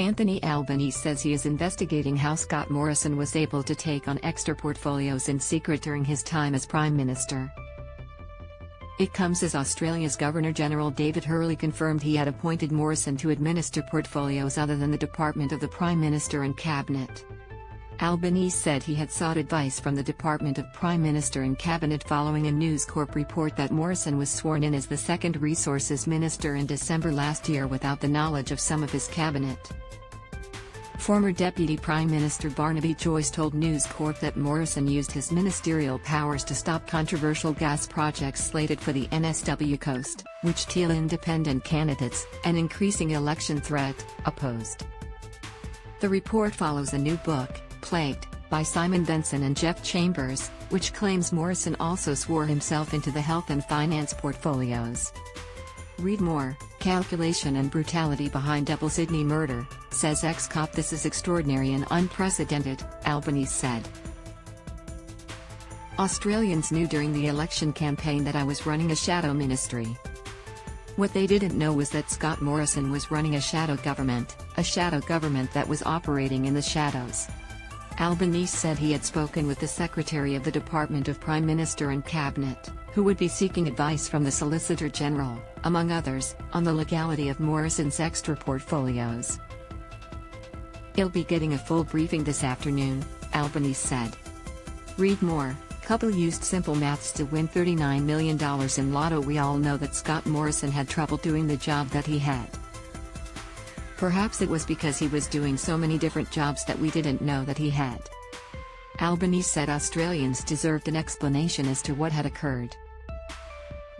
Anthony Albanese says he is investigating how Scott Morrison was able to take on extra portfolios in secret during his time as Prime Minister. It comes as Australia's Governor-General David Hurley confirmed he had appointed Morrison to administer portfolios other than the Department of the Prime Minister and Cabinet. Albanese said he had sought advice from the Department of Prime Minister and Cabinet following a News Corp report that Morrison was sworn in as the second Resources Minister in December last year without the knowledge of some of his cabinet. Former Deputy Prime Minister Barnaby Joyce told News Corp that Morrison used his ministerial powers to stop controversial gas projects slated for the NSW coast, which Teal independent candidates, an increasing election threat, opposed. The report follows a new book, Plagued, by Simon Benson and Jeff Chambers, which claims Morrison also swore himself into the health and finance portfolios. Read more: calculation and brutality behind double Sydney murder, says ex-cop. This is extraordinary and unprecedented, Albanese said. Australians knew during the election campaign that I was running a shadow ministry. What they didn't know was that Scott Morrison was running a shadow government that was operating in the shadows. Albanese said he had spoken with the Secretary of the Department of Prime Minister and Cabinet, who would be seeking advice from the Solicitor General, among others, on the legality of Morrison's extra portfolios. "He'll be getting a full briefing this afternoon," Albanese said. Read more: couple used simple maths to win $39 million in lotto. We all know that Scott Morrison had trouble doing the job that he had. Perhaps it was because he was doing so many different jobs that we didn't know that he had. Albanese said Australians deserved an explanation as to what had occurred.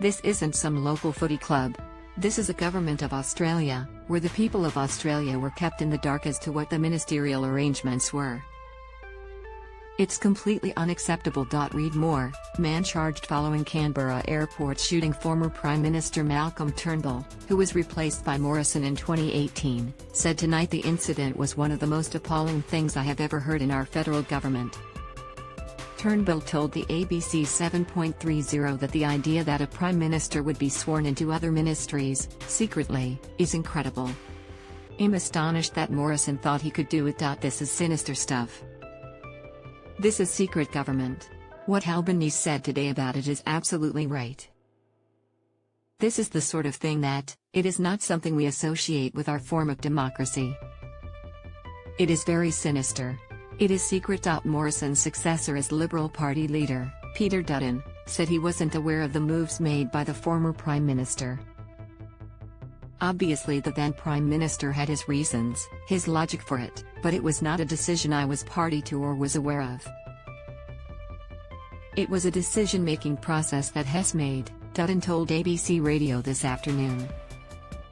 "This isn't some local footy club. This is a government of Australia, where the people of Australia were kept in the dark as to what the ministerial arrangements were. It's completely unacceptable." Read more: man charged following Canberra airport shooting. Former Prime Minister Malcolm Turnbull, who was replaced by Morrison in 2018, said tonight the incident was one of the most appalling things I have ever heard in our federal government. Turnbull told the ABC 7.30 that the idea that a Prime Minister would be sworn into other ministries, secretly, is incredible. "I'm astonished that Morrison thought he could do it. This is sinister stuff. This is secret government." What Albanese said today about it is absolutely right. "This is the sort of thing that, it is not something we associate with our form of democracy. It is very sinister. It is secret." Morrison's successor as Liberal Party leader, Peter Dutton, said he wasn't aware of the moves made by the former Prime Minister. "Obviously the then Prime Minister had his reasons, his logic for it, but it was not a decision I was party to or was aware of. It was a decision-making process that Hess made," Dutton told ABC Radio this afternoon.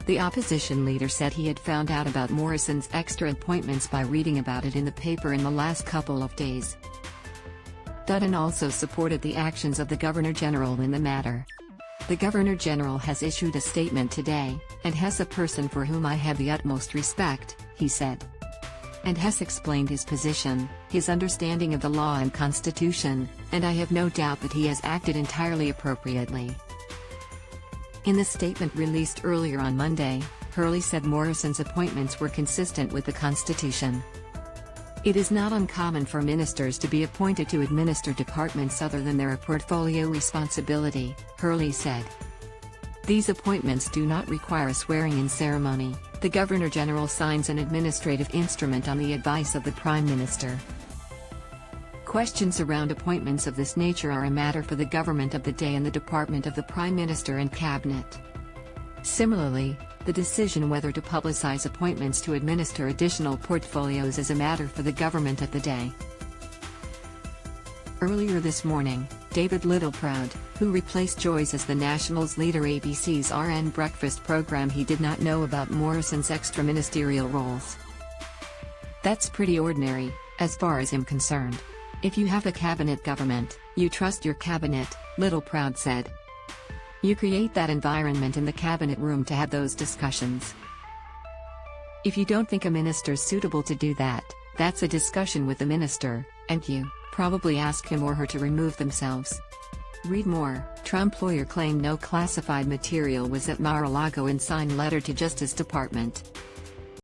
The opposition leader said he had found out about Morrison's extra appointments by reading about it in the paper in the last couple of days. Dutton also supported the actions of the Governor-General in the matter. "The Governor-General has issued a statement today, and Hess a person for whom I have the utmost respect," he said. And Hess explained his position, his understanding of the law and Constitution, and I have no doubt that he has acted entirely appropriately. In the statement released earlier on Monday, Hurley said Morrison's appointments were consistent with the Constitution. "It is not uncommon for ministers to be appointed to administer departments other than their portfolio responsibility," Hurley said. "These appointments do not require a swearing-in ceremony. The Governor-General signs an administrative instrument on the advice of the Prime Minister. Questions around appointments of this nature are a matter for the government of the day and the Department of the Prime Minister and Cabinet. Similarly, the decision whether to publicize appointments to administer additional portfolios is a matter for the government of the day." Earlier this morning, David Littleproud, who replaced Joyce as the Nationals leader ABC's RN Breakfast program, he did not know about Morrison's extra ministerial roles. "That's pretty ordinary, as far as I'm concerned. If you have a cabinet government, you trust your cabinet," Littleproud said. "You create that environment in the cabinet room to have those discussions. If you don't think a minister's suitable to do that, that's a discussion with the minister, and you probably ask him or her to remove themselves." Read more: Trump lawyer claimed no classified material was at Mar-a-Lago in signed letter to Justice Department.